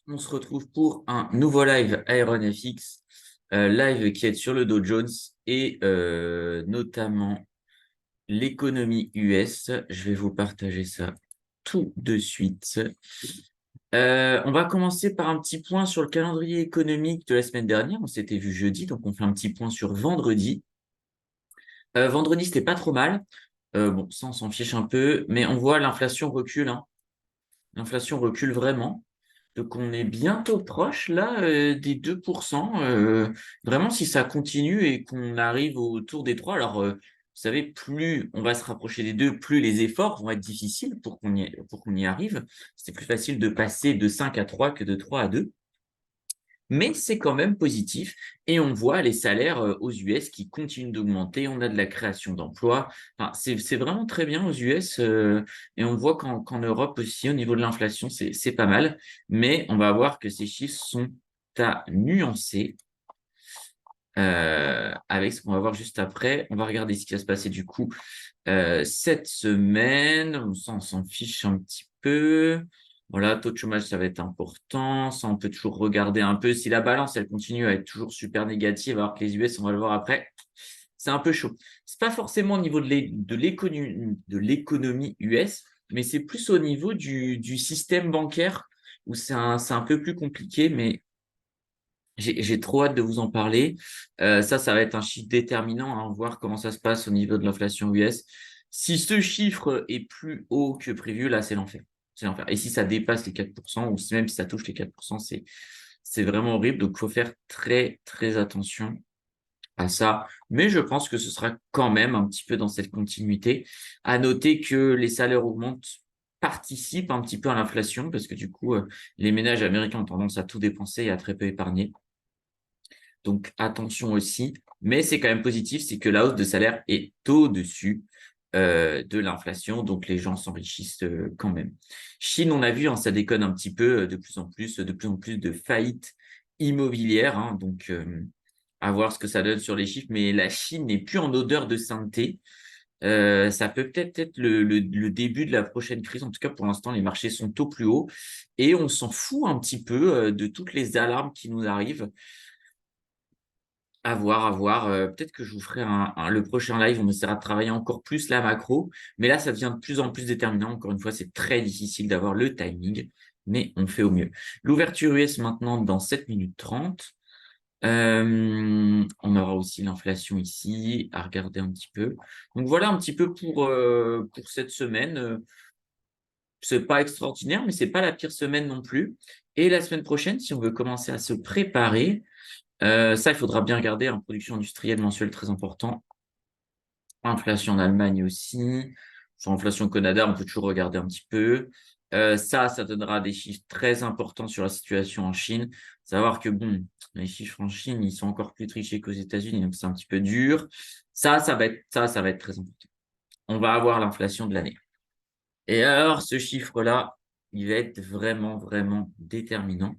On se retrouve pour un nouveau live AironFX, live qui est sur le Dow Jones et notamment l'économie US. Je vais vous partager ça tout de suite. On va commencer par un petit point sur le calendrier économique de la semaine dernière. On s'était vu jeudi, donc on fait un petit point sur vendredi. Vendredi, c'était pas trop mal. Bon, ça, on s'en fiche un peu, mais on voit l'inflation recule, hein. L'inflation recule vraiment. Donc, on est bientôt proche là des 2%. Vraiment, si ça continue et qu'on arrive autour des 3, alors vous savez, plus on va se rapprocher des 2, plus les efforts vont être difficiles pour qu'on y arrive. C'est plus facile de passer de 5 à 3 que de 3 à 2. Mais c'est quand même positif et on voit les salaires aux US qui continuent d'augmenter. On a de la création d'emplois. Enfin, c'est vraiment très bien aux US et on voit qu'en Europe aussi, au niveau de l'inflation, c'est pas mal. Mais on va voir que ces chiffres sont à nuancer avec ce qu'on va voir juste après. On va regarder ce qui va se passer du coup cette semaine. On s'en fiche un petit peu. Voilà, taux de chômage, ça va être important. Ça, on peut toujours regarder un peu. Si la balance, elle continue à être toujours super négative, alors que les US, on va le voir après, c'est un peu chaud. C'est pas forcément au niveau de l'économie US, mais c'est plus au niveau du système bancaire où c'est un peu plus compliqué, mais j'ai trop hâte de vous en parler. Ça va être un chiffre déterminant, hein, voir comment ça se passe au niveau de l'inflation US. Si ce chiffre est plus haut que prévu, là, c'est l'enfer. C'est l'enfer. Et si ça dépasse les 4%, ou même si ça touche les 4%, c'est vraiment horrible. Donc, il faut faire très, très attention à ça. Mais je pense que ce sera quand même un petit peu dans cette continuité. À noter que les salaires augmentent, participent un petit peu à l'inflation, parce que du coup, les ménages américains ont tendance à tout dépenser et à très peu épargner. Donc attention aussi, mais c'est quand même positif, c'est que la hausse de salaire est au-dessus de l'inflation, donc les gens s'enrichissent quand même. Chine, on a vu, hein, ça déconne un petit peu de plus en plus de faillites immobilières, hein, donc à voir ce que ça donne sur les chiffres, mais la Chine n'est plus en odeur de sainteté. Ça peut peut-être être le début de la prochaine crise. En tout cas, pour l'instant, les marchés sont au plus haut et on s'en fout un petit peu de toutes les alarmes qui nous arrivent. À voir, à voir. Peut-être que je vous ferai le prochain live. On essaiera de travailler encore plus la macro. Mais là, ça devient de plus en plus déterminant. Encore une fois, c'est très difficile d'avoir le timing, mais on fait au mieux. L'ouverture US maintenant dans 7 minutes 30. On aura aussi l'inflation ici à regarder un petit peu. Donc voilà un petit peu pour cette semaine. C'est pas extraordinaire, mais c'est pas la pire semaine non plus. Et la semaine prochaine, si on veut commencer à se préparer, ça, il faudra bien regarder, en production industrielle mensuelle très important. Inflation en Allemagne aussi. Sur inflation au Canada, on peut toujours regarder un petit peu. Ça donnera des chiffres très importants sur la situation en Chine. Savoir que, bon, les chiffres en Chine, ils sont encore plus trichés qu'aux États-Unis, donc c'est un petit peu dur. Ça va être très important. On va avoir l'inflation de l'année. Et alors, ce chiffre-là, il va être vraiment, vraiment déterminant.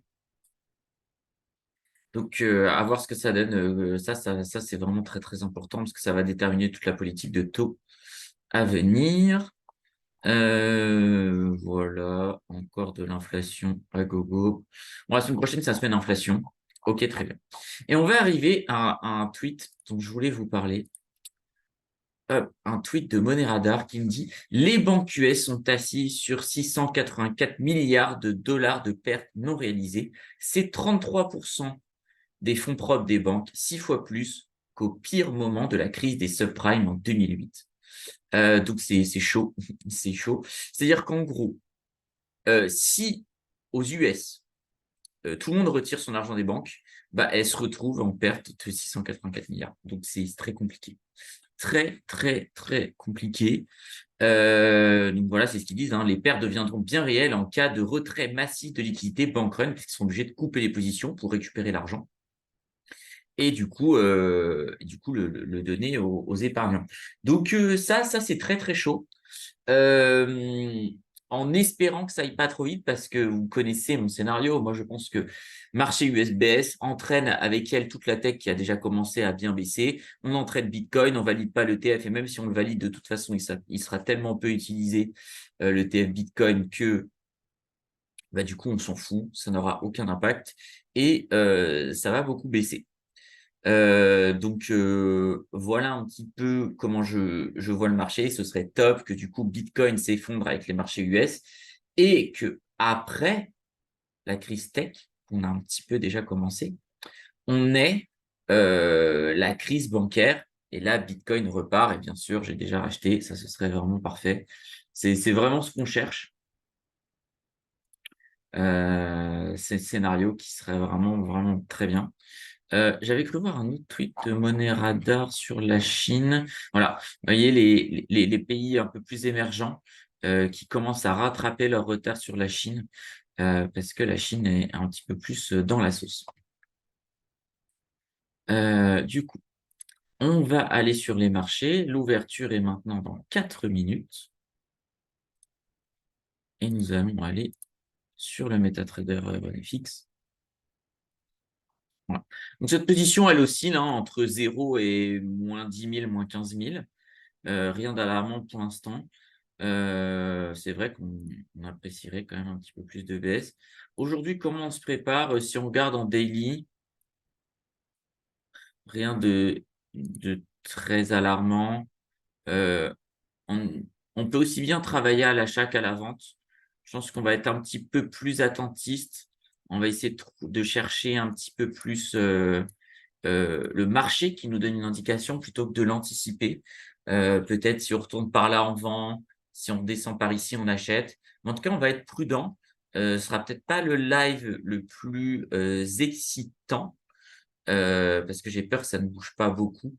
Donc, à voir ce que ça donne. Ça c'est vraiment très, très important parce que ça va déterminer toute la politique de taux à venir. Voilà, encore de l'inflation à gogo. Bon, la semaine prochaine, c'est la semaine inflation. Ok, très bien. Et on va arriver à un tweet dont je voulais vous parler. Hop, un tweet de Money Radar qui me dit: les banques US sont assises sur 684 milliards de dollars de pertes non réalisées. C'est 33% des fonds propres des banques, 6 fois plus qu'au pire moment de la crise des subprimes en 2008. Donc c'est chaud, c'est chaud. C'est-à-dire qu'en gros, si aux US, tout le monde retire son argent des banques, bah, elle se retrouve en perte de 684 milliards. Donc c'est très compliqué. Très, très, très compliqué. Donc voilà, c'est ce qu'ils disent, hein. Les pertes deviendront bien réelles en cas de retrait massif de liquidités bank run, puisqu'ils sont obligés de couper les positions pour récupérer l'argent et du coup le donner aux épargnants. Donc ça c'est très très chaud. Euh, En espérant que ça aille pas trop vite parce que vous connaissez mon scénario. Moi, je pense que marché USBS entraîne avec elle toute la tech qui a déjà commencé à bien baisser. On entraîne Bitcoin, on valide pas le TF et même si on le valide, de toute façon, il sera tellement peu utilisé le TF Bitcoin que bah, du coup, on s'en fout, ça n'aura aucun impact et ça va beaucoup baisser. Donc voilà un petit peu comment je vois le marché. Ce serait top que du coup Bitcoin s'effondre avec les marchés US et que après la crise tech, qu'on a un petit peu déjà commencé, on ait la crise bancaire et là Bitcoin repart et bien sûr j'ai déjà racheté, ça ce serait vraiment parfait. C'est vraiment ce qu'on cherche. C'est le scénario qui serait vraiment, vraiment très bien. J'avais cru voir un autre tweet de Money Radar sur la Chine. Voilà, vous voyez les pays un peu plus émergents qui commencent à rattraper leur retard sur la Chine parce que la Chine est un petit peu plus dans la sauce. Du coup, on va aller sur les marchés. L'ouverture est maintenant dans 4 minutes et nous allons aller sur le MetaTrader FX. Voilà. Donc cette position, elle oscille entre 0 et moins 10 000, moins 15 000. Rien d'alarmant pour l'instant. C'est vrai qu'on apprécierait quand même un petit peu plus de baisse. Aujourd'hui, comment on se prépare? Si on regarde en daily, rien de très alarmant. Heu, on on peut aussi bien travailler à l'achat qu'à la vente. Je pense qu'on va être un petit peu plus attentiste. On va essayer de chercher un petit peu plus, le marché qui nous donne une indication plutôt que de l'anticiper. Peut-être si on retourne par là, on vend, si on descend par ici, on achète. Mais en tout cas, on va être prudent. Ce sera peut-être pas le live le plus, excitant, parce que j'ai peur que ça ne bouge pas beaucoup.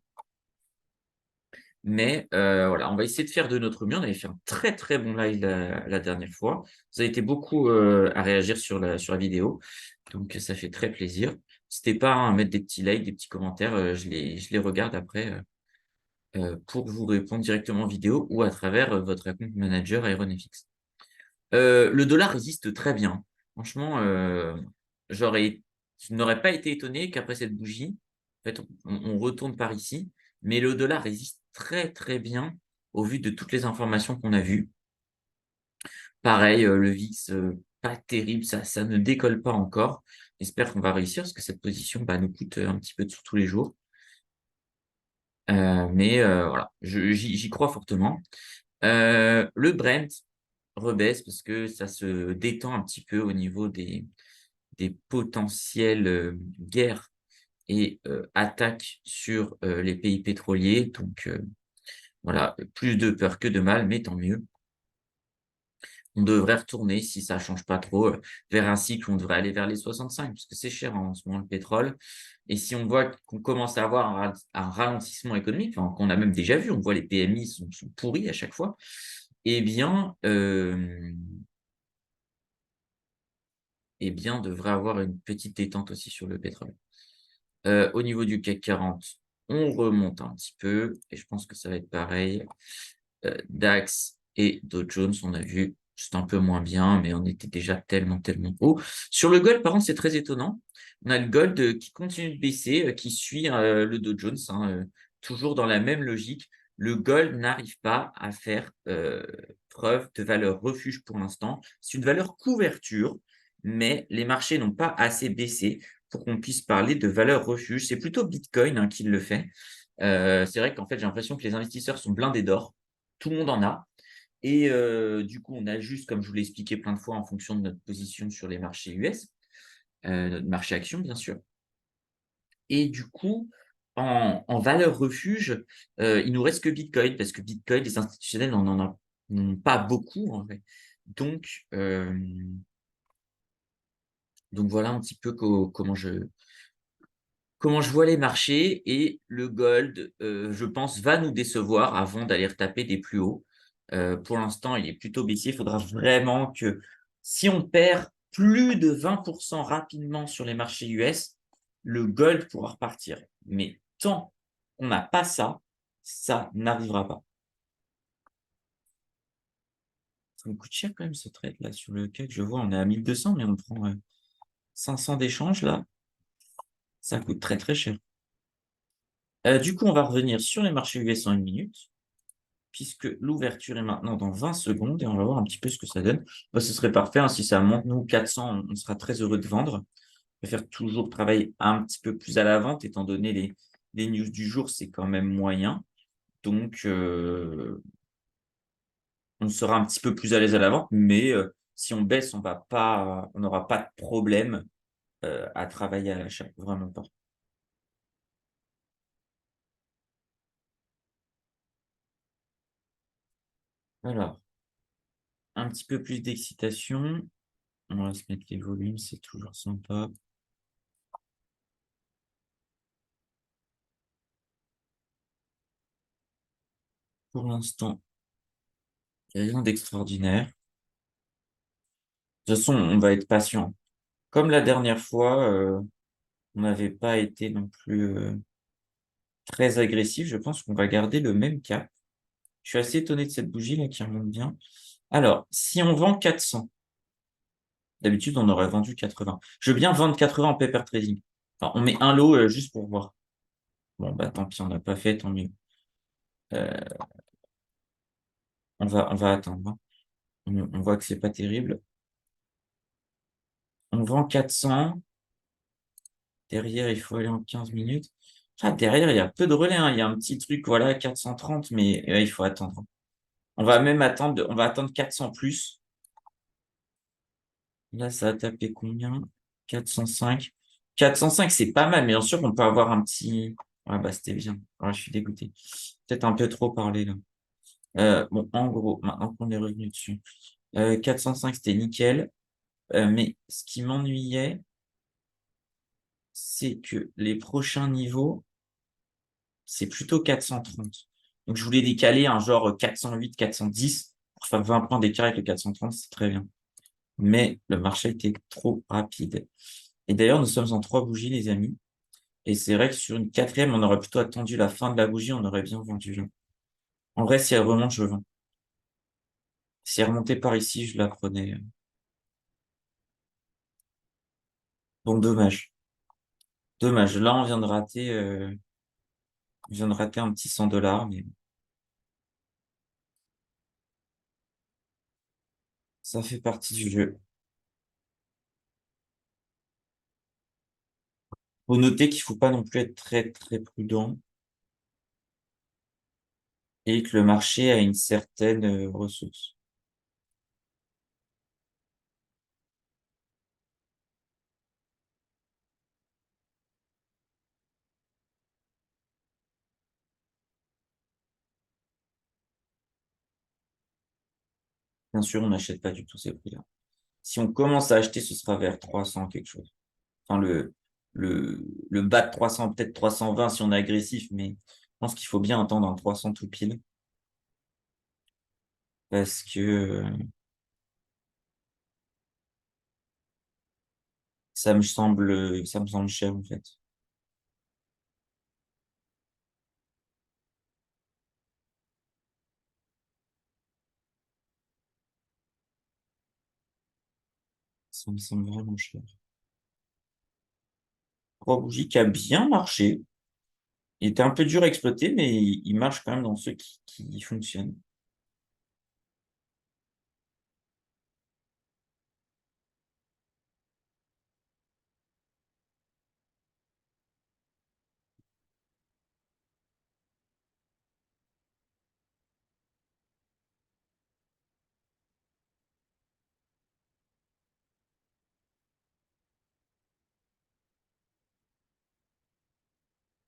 Mais, voilà, on va essayer de faire de notre mieux. On avait fait un très, très bon live la dernière fois. Vous avez été beaucoup, à réagir sur la vidéo, donc ça fait très plaisir. N'hésitez pas, à mettre des petits likes, des petits commentaires, je les regarde après, pour vous répondre directement en vidéo ou à travers, votre account manager IronFX. Le dollar résiste très bien. Franchement, j'aurais je n'aurais pas été étonné qu'après cette bougie, en fait, on retourne par ici, mais le dollar résiste très, très bien au vu de toutes les informations qu'on a vues. Pareil, le VIX, pas terrible, ça ne décolle pas encore. J'espère qu'on va réussir parce que cette position, bah, nous coûte, un petit peu de sous tous les jours. Mais voilà, j'y crois fortement. Le Brent rebaisse parce que ça se détend un petit peu au niveau des potentielles, guerres et attaques sur, les pays pétroliers. Donc voilà, plus de peur que de mal, mais tant mieux. On devrait retourner, si ça change pas trop, vers un cycle où on devrait aller vers les 65 parce que c'est cher, en ce moment le pétrole et si on voit qu'on commence à avoir un ralentissement économique, enfin qu'on a même déjà vu, on voit les PMI sont pourris à chaque fois, eh bien, on devrait avoir une petite détente aussi sur le pétrole. Au niveau du CAC 40, on remonte un petit peu et je pense que ça va être pareil. DAX et Dow Jones, on a vu, c'est un peu moins bien, mais on était déjà tellement, tellement haut. Sur le gold, par contre, c'est très étonnant. On a le gold qui continue de baisser, qui suit le Dow Jones, toujours dans la même logique. Le gold n'arrive pas à faire preuve de valeur refuge pour l'instant. C'est une valeur couverture, mais les marchés n'ont pas assez baissé pour qu'on puisse parler de valeur refuge. C'est plutôt Bitcoin qui le fait. C'est vrai qu'en fait, j'ai l'impression que les investisseurs sont blindés d'or. Tout le monde en a. Et du coup, on ajuste, comme je vous l'ai expliqué plein de fois, en fonction de notre position sur les marchés US, notre marché action, bien sûr. Et du coup, en valeur refuge, il nous reste que Bitcoin, parce que Bitcoin, les institutionnels n'en ont pas beaucoup, en fait. Donc, voilà un petit peu comment je vois les marchés et le gold, je pense, va nous décevoir avant d'aller retaper des plus hauts. Pour l'instant, il est plutôt baissier. Il faudra vraiment que si on perd plus de 20 rapidement sur les marchés US, le gold pourra repartir. Mais tant qu'on n'a pas ça, ça n'arrivera pas. Ça me coûte cher quand même ce trade là sur le CAC. Je vois, on est à 1200, mais on prend 500 d'échange là. Ça coûte très très cher. Du coup, on va revenir sur les marchés US en une minute. puisque l'ouverture est maintenant dans 20 secondes et on va voir un petit peu ce que ça donne. Bah, ce serait parfait, hein, si ça monte, nous, 400, on sera très heureux de vendre. Je préfère toujours travailler un petit peu plus à la vente, étant donné les news du jour, c'est quand même moyen. Donc, on sera un petit peu plus à l'aise à la vente, mais si on baisse, on n'aura pas de problème à travailler à l'achat, vraiment pas. Alors, un petit peu plus d'excitation. On va se mettre les volumes, c'est toujours sympa. Pour l'instant, il n'y a rien d'extraordinaire. De toute façon, on va être patient. Comme la dernière fois, on n'avait pas été non plus très agressif. Je pense qu'on va garder le même cap. Je suis assez étonné de cette bougie là qui remonte bien. Alors, si on vend 400, d'habitude on aurait vendu 80. Je veux bien vendre 80 en paper trading. Alors, on met un lot juste pour voir. Bon, bah tant pis, on n'a pas fait, tant mieux. Euh, on va attendre, hein. On voit que c'est pas terrible. On vend 400. Derrière, il faut aller en 15 minutes. Ah, derrière, il y a peu de relais, hein. Il y a un petit truc, voilà, 430, mais il faut attendre. On va attendre 400 plus. Là, ça a tapé combien? 405. 405, c'est pas mal, mais bien sûr, on peut avoir un petit. Ah bah, c'était bien. Ah, je suis dégoûté. Peut-être un peu trop parlé, là. Bon, en gros, maintenant qu'on est revenu dessus. 405, c'était nickel. Mais ce qui m'ennuyait, c'est que les prochains niveaux, c'est plutôt 430. Donc, je voulais décaler un genre 408, 410 pour faire 20 points d'écart avec le 430, c'est très bien. Mais le marché était trop rapide. Et d'ailleurs, nous sommes en 3 bougies, les amis. Et c'est vrai que sur une quatrième, on aurait plutôt attendu la fin de la bougie, on aurait bien vendu là. En vrai, si elle remonte, je vends. Si elle remontait par ici, je la prenais. Bon, dommage. Dommage. Là, on vient de rater un petit 100 $, mais ça fait partie du jeu. Faut noter qu'il faut pas non plus être très, très prudent et que le marché a une certaine ressource. Bien sûr, on n'achète pas du tout ces prix-là. Si on commence à acheter, ce sera vers 300 quelque chose. Enfin, le bas de 300, peut-être 320 si on est agressif, mais je pense qu'il faut bien attendre un 300 tout pile parce que ça me semble cher en fait. Ça me semble vraiment cher. 3 bougies qui a bien marché. Il était un peu dur à exploiter, mais il marche quand même dans ceux qui fonctionnent.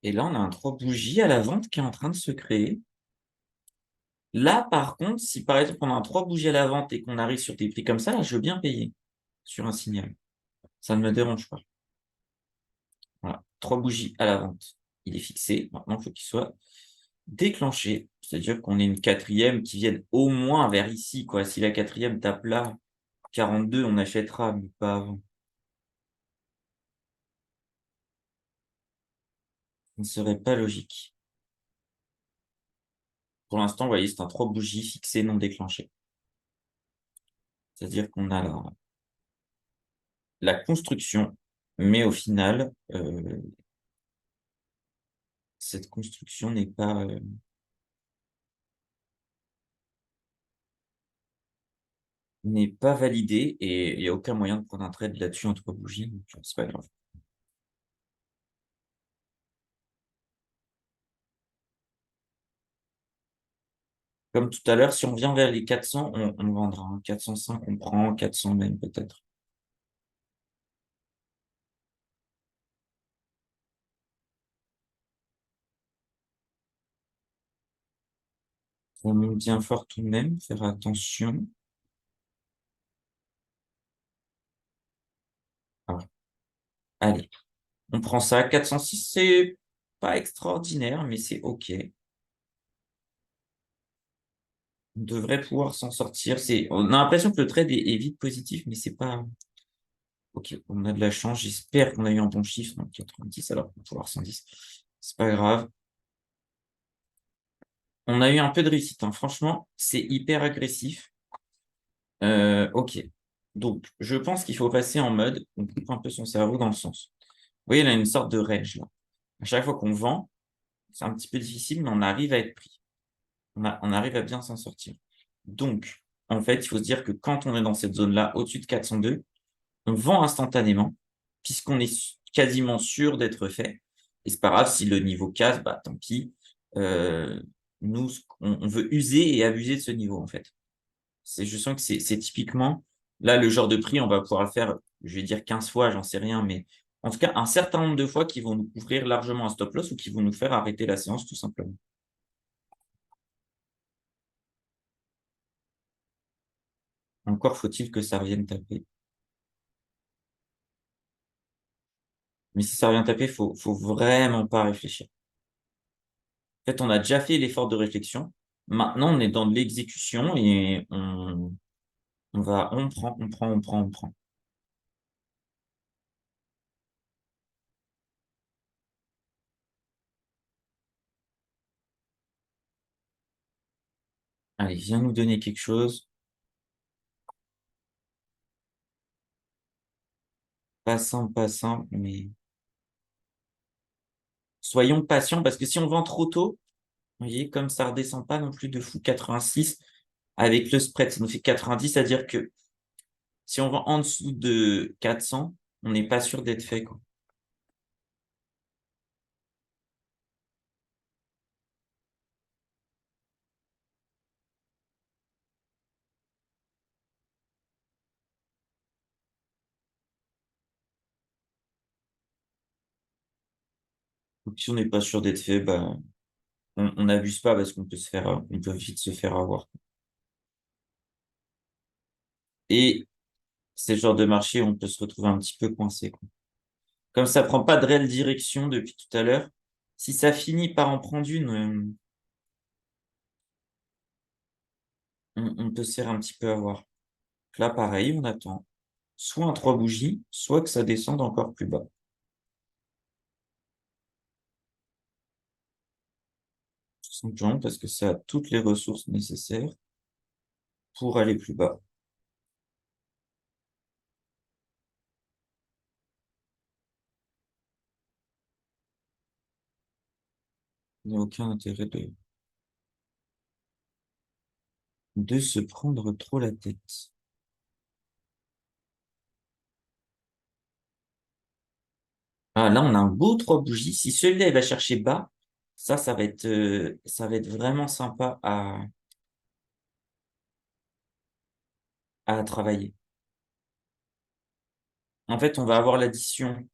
Et là, on a un 3 bougies à la vente qui est en train de se créer. Là, par contre, si par exemple on a un 3 bougies à la vente et qu'on arrive sur des prix comme ça, là, je veux bien payer sur un signal. Ça ne me dérange pas. Voilà, 3 bougies à la vente. Il est fixé. Maintenant, il faut qu'il soit déclenché. C'est-à-dire qu'on ait une quatrième qui vienne au moins vers ici, quoi. Si la quatrième tape là, 42, on achètera, mais pas avant. Ce ne serait pas logique. Pour l'instant, vous voyez, c'est un 3 bougies fixé, non déclenché. C'est-à-dire qu'on a la construction, mais au final, cette construction n'est pas n'est pas validé et il n'y a aucun moyen de prendre un trade là-dessus entre bougies, donc c'est pas grave. Comme tout à l'heure, si on vient vers les 400, on vendra. Hein. 405, on prend, 400 même peut-être. On monte bien fort tout de même, faire attention. Ah, allez, on prend ça. 406, c'est pas extraordinaire, mais c'est OK. On devrait pouvoir s'en sortir. On a l'impression que le trade est vite positif, mais c'est pas. OK, on a de la chance. J'espère qu'on a eu un bon chiffre. Donc 90 alors qu'on va pouvoir 110. C'est pas grave. On a eu un peu de réussite, hein. Franchement, c'est hyper agressif. OK. Donc, je pense qu'il faut passer en mode, on coupe un peu son cerveau dans le sens. Vous voyez, il a une sorte de range là. À chaque fois qu'on vend, c'est un petit peu difficile, mais on arrive à être pris. On arrive à bien s'en sortir. Donc, en fait, il faut se dire que quand on est dans cette zone-là, au-dessus de 402, on vend instantanément, puisqu'on est quasiment sûr d'être fait. Et c'est pas grave si le niveau casse, bah tant pis. Euh, Nous, on veut user et abuser de ce niveau, en fait. Je sens que c'est typiquement, là, le genre de prix, on va pouvoir le faire, je vais dire 15 fois, j'en sais rien, mais en tout cas, un certain nombre de fois qui vont nous couvrir largement un stop loss ou qui vont nous faire arrêter la séance, tout simplement. Encore faut-il que ça revienne taper. Mais si ça revient taper, faut vraiment pas réfléchir. En fait, on a déjà fait l'effort de réflexion. Maintenant, on est dans de l'exécution et on prend. Allez, viens nous donner quelque chose. Pas simple, mais soyons patients parce que si on vend trop tôt, vous voyez, comme ça redescend pas non plus de fou 86 avec le spread, ça nous fait 90, c'est-à-dire que si on vend en dessous de 400, on n'est pas sûr d'être fait, quoi. Donc, si on n'est pas sûr d'être fait, bah, on n'abuse pas parce qu'on peut on peut vite se faire avoir. Et c'est le genre de marché où on peut se retrouver un petit peu coincé, quoi. Comme ça prend pas de réelle direction depuis tout à l'heure, si ça finit par en prendre une, on peut se faire un petit peu avoir. Là, pareil, on attend soit un 3 bougies, soit que ça descende encore plus bas. Tout simplement parce que ça a toutes les ressources nécessaires pour aller plus bas. Il n'y a aucun intérêt de se prendre trop la tête. Ah, là, on a un beau 3 bougies. Si celui-là, il va chercher bas, ça va être vraiment sympa à travailler. En fait, on va avoir l'addition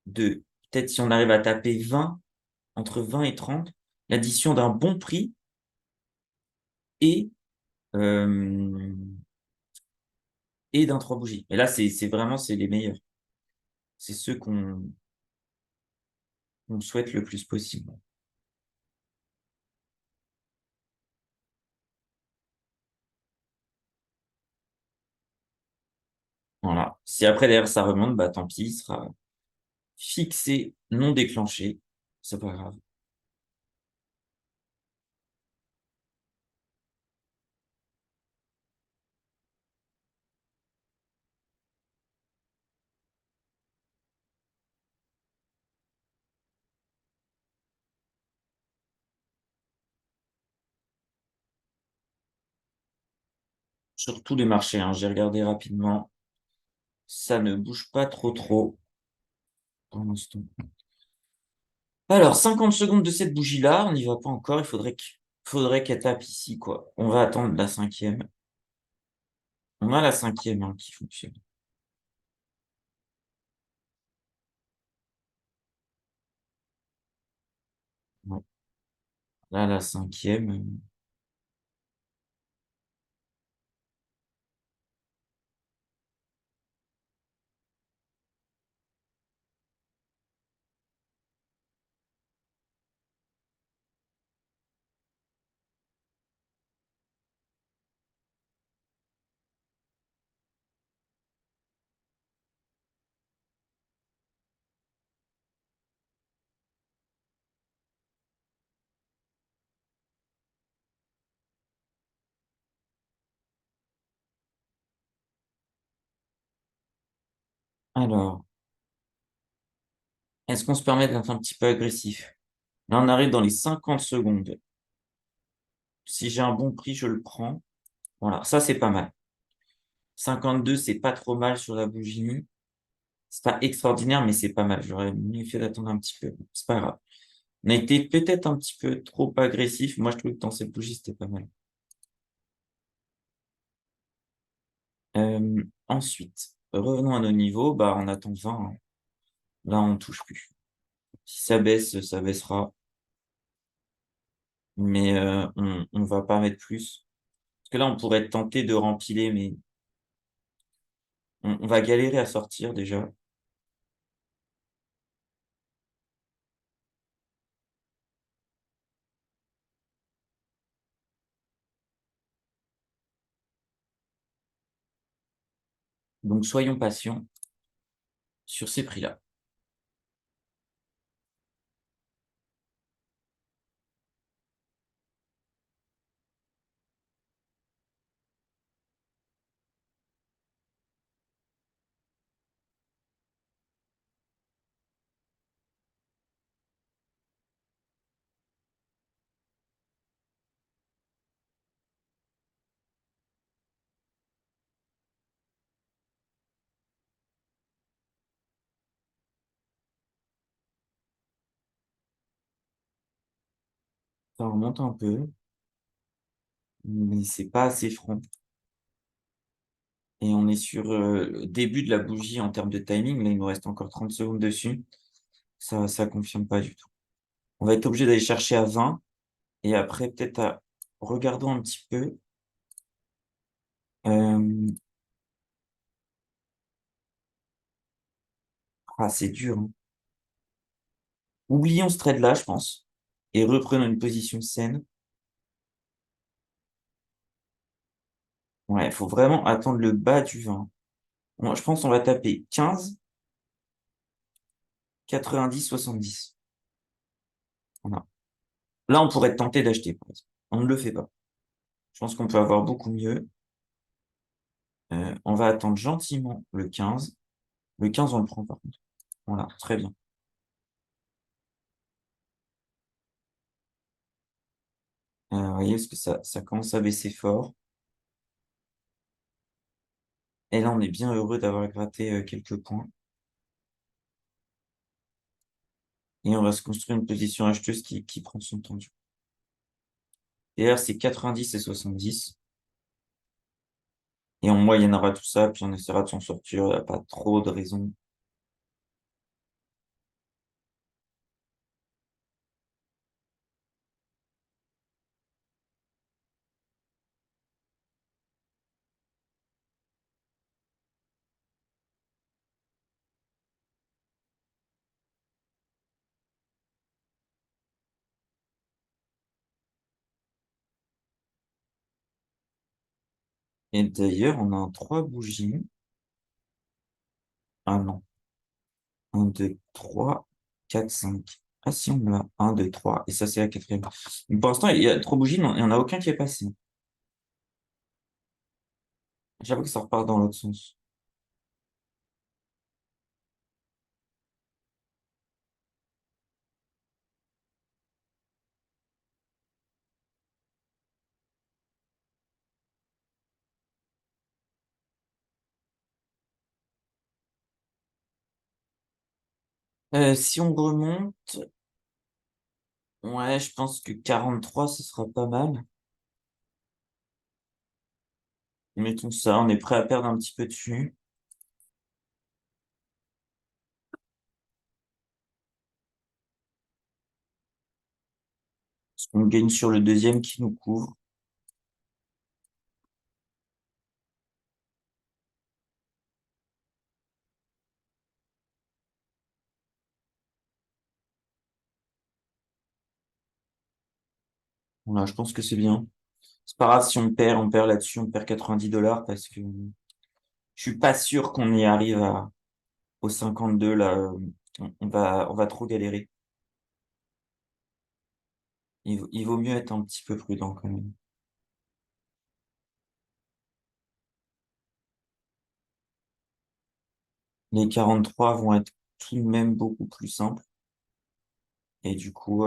de, peut-être si on arrive à taper 20, entre 20 et 30, l'addition d'un bon prix et, euh, et d'un 3 bougies. Et là, c'est vraiment, c'est les meilleurs. C'est ceux qu'on souhaite le plus possible. Voilà. Si après, derrière, ça remonte, bah, tant pis, il sera fixé, non déclenché. C'est pas grave. sur tous les marchés, hein. J'ai regardé rapidement. Ça ne bouge pas trop pour l'instant. Alors, 50 secondes de cette bougie-là, on n'y va pas encore. Faudrait qu'elle tape ici, quoi. On va attendre la cinquième. On a la cinquième, hein, qui fonctionne. Ouais. Là, la cinquième. Alors, est-ce qu'on se permet d'être un petit peu agressif? Là, on arrive dans les 50 secondes. Si j'ai un bon prix, je le prends. Voilà, ça, c'est pas mal. 52, c'est pas trop mal sur la bougie. C'est pas extraordinaire, mais c'est pas mal. J'aurais mieux fait d'attendre un petit peu. C'est pas grave. On a été peut-être un petit peu trop agressif. Moi, je trouve que dans cette bougie, c'était pas mal. Ensuite, revenons à nos niveaux. Bah, on attend 20, hein. Là, on touche plus. Si ça baisse, ça baissera. Mais on va pas mettre plus. Parce que là, on pourrait être tenté de rempiler, mais on va galérer à sortir déjà. Donc, soyons patients sur ces prix-là. Ça remonte un peu, mais c'est pas assez franc. Et on est sur le début de la bougie en termes de timing. Là, il nous reste encore 30 secondes dessus. Ça confirme pas du tout. On va être obligé d'aller chercher à 20 et après peut-être à regardons un petit peu. Euh, c'est dur, hein. Oublions ce trade-là, je pense, et reprenons une position saine. Ouais, il faut vraiment attendre le bas du 20. Bon, je pense qu'on va taper 15, 90, 70. Voilà. Là, on pourrait être tenté d'acheter, par exemple. On ne le fait pas. Je pense qu'on peut avoir beaucoup mieux. On va attendre gentiment le 15. Le 15, on le prend par contre. Voilà, très bien. Vous voyez, parce que ça commence à baisser fort. Et là, on est bien heureux d'avoir gratté quelques points. Et on va se construire une position acheteuse qui prend son temps. Et là, c'est 90 et 70. Et on moyennera tout ça, puis on essaiera de s'en sortir. Il n'y a pas trop de raisons. Et d'ailleurs, on a un 3 bougies. Ah non. Un 2 3 4 5. Ah si, on a un 2 3. Et ça, c'est la quatrième. Donc, pour l'instant, il y a 3 bougies, non, il n'y en a aucun qui est passé. J'avoue que ça repart dans l'autre sens. Si on remonte, ouais, je pense que 43, ce sera pas mal. Mettons ça, on est prêt à perdre un petit peu dessus. Parce qu'on gagne sur le deuxième qui nous couvre. Voilà, je pense que c'est bien. C'est pas grave si on perd là-dessus, on perd 90 $ parce que je suis pas sûr qu'on y arrive au 52 là. On va trop galérer. Il vaut mieux être un petit peu prudent quand même. Les 43 vont être tout de même beaucoup plus simples. Et du coup,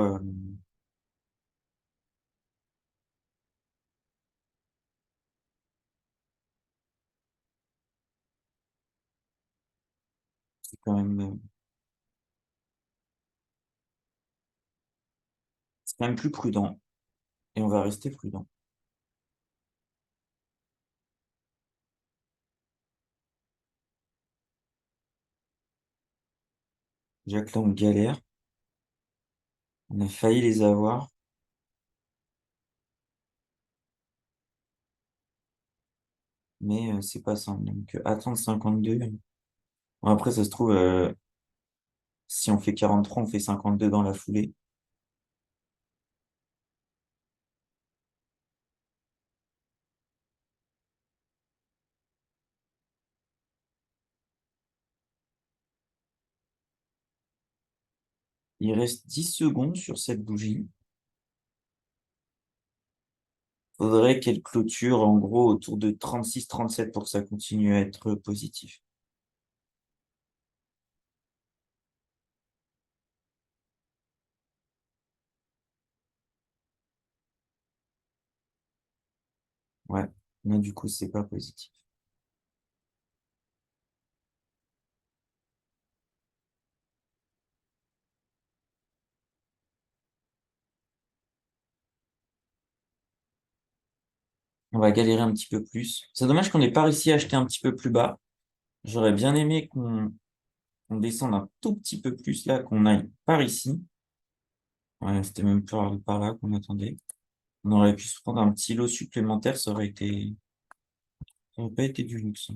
c'est quand même plus prudent. Et on va rester prudent. Déjà que là, on galère. On a failli les avoir, mais c'est pas simple. Donc, attendre 52. Bon, après, ça se trouve, si on fait 43, on fait 52 dans la foulée. Il reste 10 secondes sur cette bougie. Faudrait qu'elle clôture en gros autour de 36-37 pour que ça continue à être positif. Ouais, mais du coup, c'est pas positif. On va galérer un petit peu plus. C'est dommage qu'on n'ait pas réussi à acheter un petit peu plus bas. J'aurais bien aimé qu'on descende un tout petit peu plus là, qu'on aille par ici. Ouais, c'était même par là qu'on attendait. On aurait pu se prendre un petit lot supplémentaire, ça aurait pas été du luxe.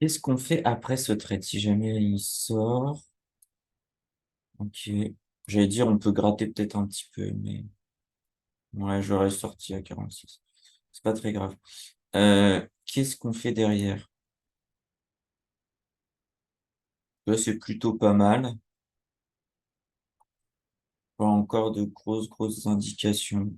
Qu'est-ce qu'on fait après ce trade si jamais il sort? Ok. J'allais dire, on peut gratter peut-être un petit peu, mais ouais, j'aurais sorti à 46. C'est pas très grave. Qu'est-ce qu'on fait derrière? Là, c'est plutôt pas mal. Pas encore de grosses indications.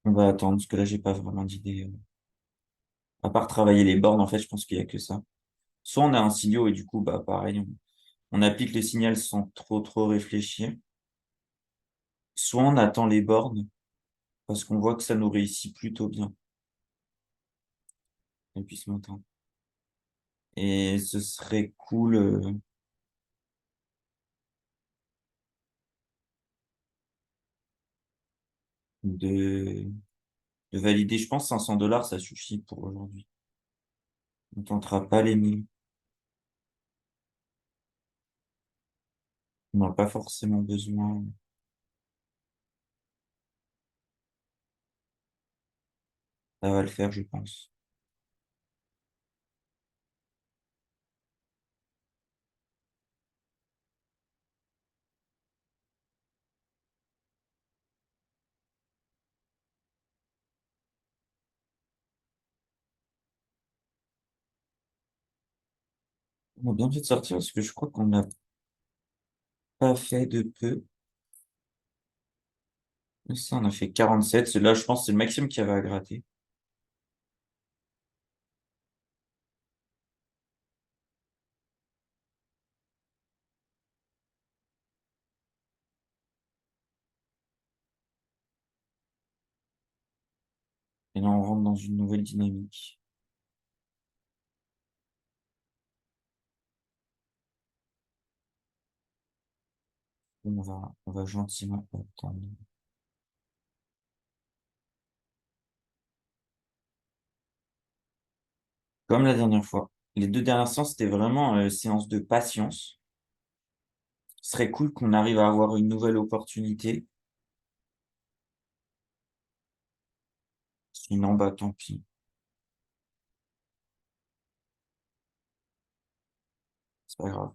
On va attendre, parce que là, j'ai pas vraiment d'idée. À part travailler les bornes, en fait, je pense qu'il y a que ça. Soit on a un signal et du coup, bah, pareil, on applique le signal sans trop réfléchir. Soit on attend les bornes, parce qu'on voit que ça nous réussit plutôt bien. Et puis ce matin. Et ce serait cool de, de valider. Je pense 500 $, ça suffit pour aujourd'hui. On tentera pas les 1000. On n'a pas forcément besoin. Ça va le faire, je pense. On a bien fait de sortir parce que je crois qu'on n'a pas fait de peu. Ça, on a fait 47. Celui-là, je pense que c'est le maximum qu'il y avait à gratter. Et là, on rentre dans une nouvelle dynamique. On va gentiment attendre. Comme la dernière fois. Les deux dernières séances, c'était vraiment séance de patience. Ce serait cool qu'on arrive à avoir une nouvelle opportunité. Sinon, bah tant pis. C'est pas grave.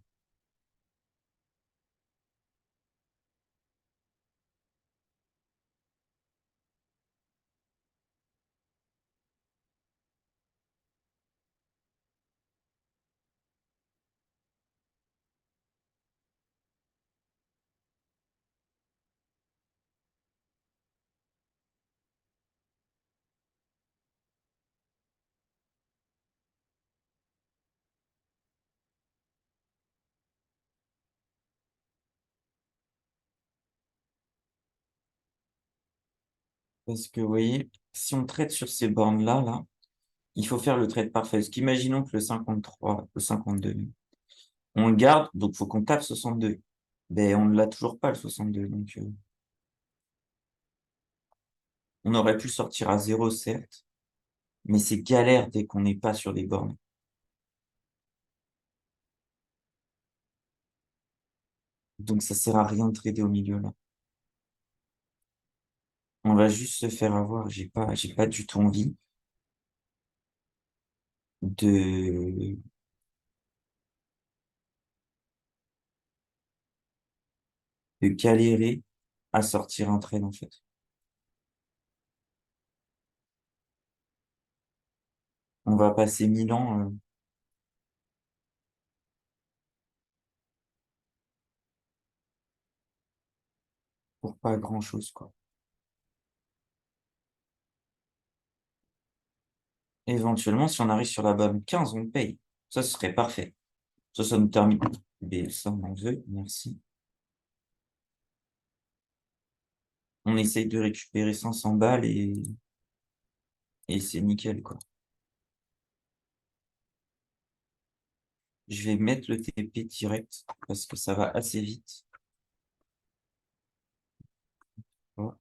Parce que, vous voyez, si on trade sur ces bornes-là, là, il faut faire le trade parfait. Parce qu'imaginons que le 53, le 52, on le garde, donc il faut qu'on tape 62. Ben, on ne l'a toujours pas, le 62. Donc, on aurait pu sortir à zéro, certes, mais c'est galère dès qu'on n'est pas sur des bornes. Donc, ça sert à rien de trader au milieu, là. On va juste se faire avoir. J'ai pas du tout envie de, de galérer à sortir un trade, en fait. On va passer 1000 ans, pour pas grand-chose, quoi. Éventuellement, si on arrive sur la bonne 15, on paye. Ça, ce serait parfait. Ça nous termine. Mais ça, on en veut. Merci. On essaye de récupérer 500 balles et c'est nickel, quoi. Je vais mettre le TP direct parce que ça va assez vite. Voilà.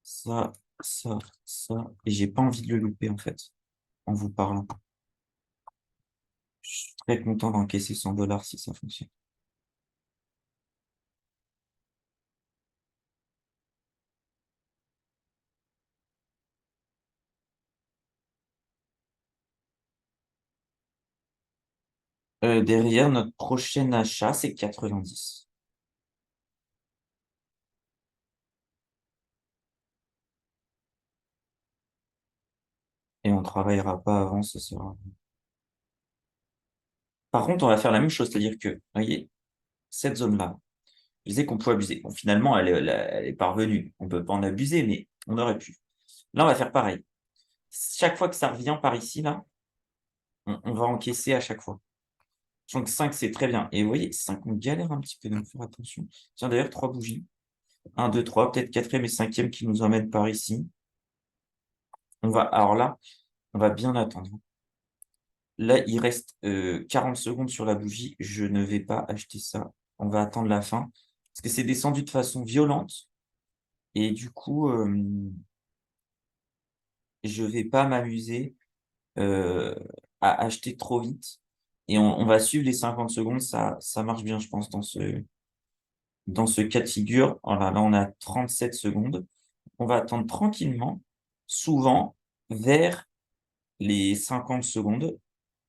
Ça, ça, ça. Et j'ai pas envie de le louper, en fait, en vous parlant. Je suis très content d'encaisser 100 $ si ça fonctionne. Derrière, notre prochain achat, c'est 90. Et on travaillera pas avant, ça sera. Par contre, on va faire la même chose, c'est-à-dire que, vous voyez, cette zone-là, je disais qu'on pouvait abuser. Bon, finalement, elle est parvenue. On peut pas en abuser, mais on aurait pu. Là, on va faire pareil. Chaque fois que ça revient par ici, là, on va encaisser à chaque fois. Donc 5, c'est très bien. Et vous voyez, 5, on galère un petit peu, donc faire attention. Tiens, d'ailleurs, 3 bougies. Un, 2, 3, peut-être quatrième et cinquième qui nous emmènent par ici. Alors là, on va bien attendre. Là, il reste 40 secondes sur la bougie. Je ne vais pas acheter ça. On va attendre la fin. Parce que c'est descendu de façon violente. Et du coup, je vais pas m'amuser euh, à acheter trop vite. Et on va suivre les 50 secondes. Ça marche bien, je pense, dans ce cas de figure. Voilà, là, on a 37 secondes. On va attendre tranquillement, souvent vers les 50 secondes.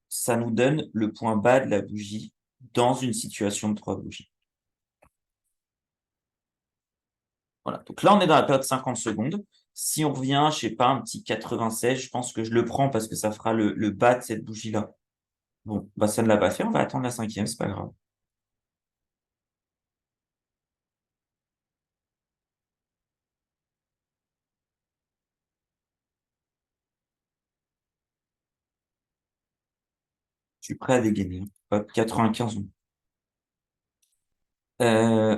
Ça nous donne le point bas de la bougie dans une situation de 3 bougies. Voilà. Donc là, on est dans la période 50 secondes. Si on revient, je sais pas, un petit 96, je pense que je le prends parce que ça fera le bas de cette bougie-là. Bon, bah ça ne l'a pas fait, on va attendre la cinquième, c'est pas grave. Je suis prêt à dégainer, hein. Hop, 95 ans.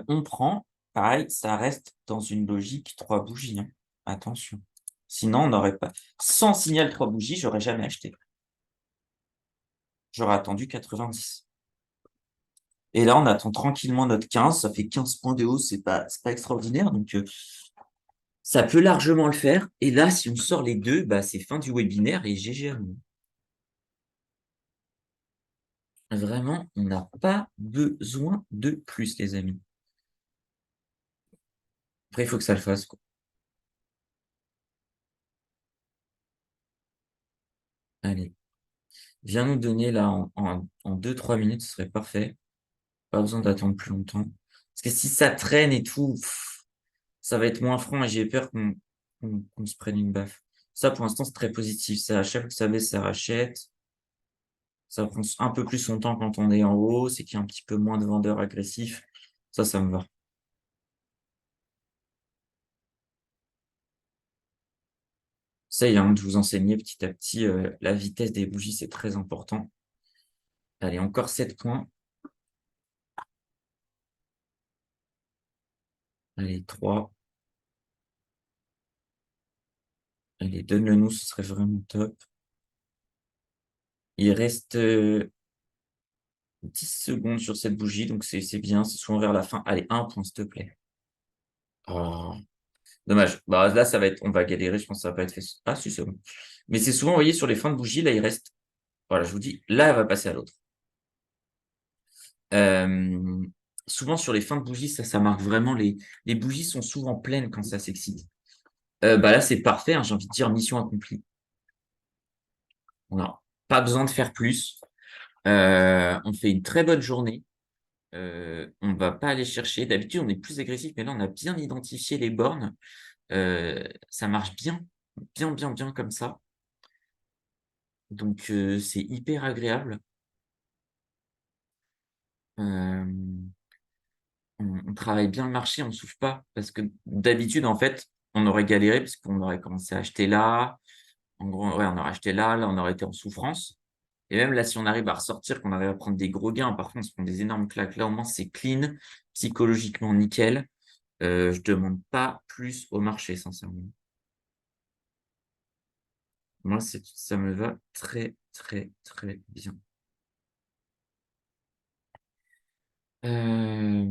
On prend, pareil, ça reste dans une logique 3 bougies, hein. Attention. Sinon, on n'aurait pas. Sans signal 3 bougies, j'aurais jamais acheté. J'aurais attendu 90. Et là, on attend tranquillement notre 15. Ça fait 15 points de hausse, c'est pas extraordinaire. Donc, ça peut largement le faire. Et là, si on sort les deux, bah, c'est fin du webinaire et GG à nous. Vraiment, on n'a pas besoin de plus, les amis. Après, il faut que ça le fasse, quoi. Allez, viens nous donner là en 2-3 minutes, ce serait parfait. Pas besoin d'attendre plus longtemps. Parce que si ça traîne et tout, ça va être moins franc et j'ai peur qu'on se prenne une baffe. Ça, pour l'instant, c'est très positif. Ça, à chaque fois que ça baisse, ça rachète. Ça prend un peu plus son temps quand on est en haut. C'est qu'il y a un petit peu moins de vendeurs agressifs. Ça me va. Ça, il y a de vous enseigner petit à petit la vitesse des bougies, c'est très important. Allez, encore 7 points. Allez, 3. Allez, donne-le nous, ce serait vraiment top. Il reste 10 secondes sur cette bougie, donc c'est bien, c'est souvent vers la fin. Allez, 1 point, s'il te plaît. Oh, dommage. Bah, là, on va galérer, je pense que ça va pas être fait. Ah, si, c'est bon. Mais c'est souvent, vous voyez, sur les fins de bougie, là, il reste. Voilà, je vous dis, là, elle va passer à l'autre. Euh, Souvent, sur les fins de bougie, ça marque vraiment les bougies sont souvent pleines quand ça s'excite. Bah là, c'est parfait, hein, j'ai envie de dire mission accomplie. On n'a pas besoin de faire plus. On fait une très bonne journée. On va pas aller chercher. D'habitude, on est plus agressif, mais là, on a bien identifié les bornes. Ça marche bien, bien, bien, bien comme ça. Donc, c'est hyper agréable. Euh, on travaille bien le marché, on ne souffre pas. Parce que d'habitude, en fait, on aurait galéré parce qu'on aurait commencé à acheter là. En gros, ouais, on aurait acheté là, on aurait été en souffrance. Et même là, si on arrive à ressortir, qu'on arrive à prendre des gros gains, par contre, on se prend des énormes claques. Là, au moins, c'est clean, psychologiquement nickel. Je demande pas plus au marché, sincèrement. Moi, ça me va très, très, très bien. Euh,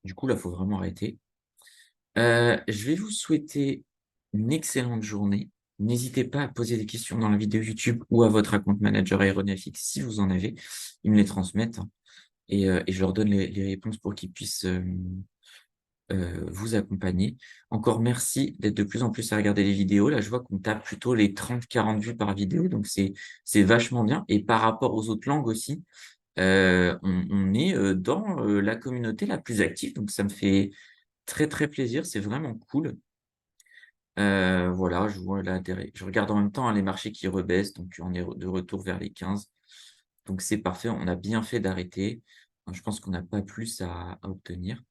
du coup, là, faut vraiment arrêter. Je vais vous souhaiter une excellente journée. N'hésitez pas à poser des questions dans la vidéo YouTube ou à votre account manager aéronautique si vous en avez. Ils me les transmettent, hein, et je leur donne les réponses pour qu'ils puissent vous accompagner. Encore merci d'être de plus en plus à regarder les vidéos. Là, je vois qu'on tape plutôt les 30-40 vues par vidéo, donc c'est vachement bien. Et par rapport aux autres langues aussi, on est dans la communauté la plus active, donc ça me fait très, très plaisir. C'est vraiment cool. Voilà, je vois là, je regarde en même temps, hein, les marchés qui rebaissent, donc on est de retour vers les 15. Donc c'est parfait, on a bien fait d'arrêter. Je pense qu'on n'a pas plus à obtenir.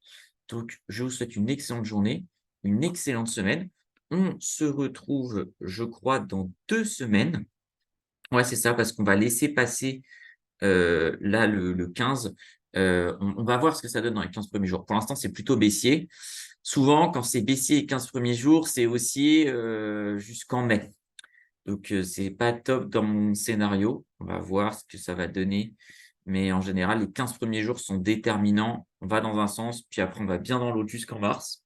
Donc, je vous souhaite une excellente journée, une excellente semaine. On se retrouve, je crois, dans 2 semaines. Ouais, c'est ça, parce qu'on va laisser passer là le 15. On va voir ce que ça donne dans les 15 premiers jours. Pour l'instant, c'est plutôt baissier. Souvent, quand c'est baissier les 15 premiers jours, c'est haussier jusqu'en mai. Donc, c'est pas top dans mon scénario. On va voir ce que ça va donner. Mais en général, les 15 premiers jours sont déterminants. On va dans un sens, puis après, on va bien dans l'autre jusqu'en mars.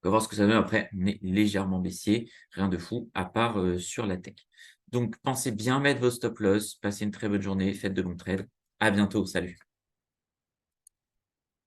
On va voir ce que ça donne. Après, on est légèrement baissier. Rien de fou, à part sur la tech. Donc, pensez bien mettre vos stop loss. Passez une très bonne journée. Faites de bons trades. À bientôt. Salut.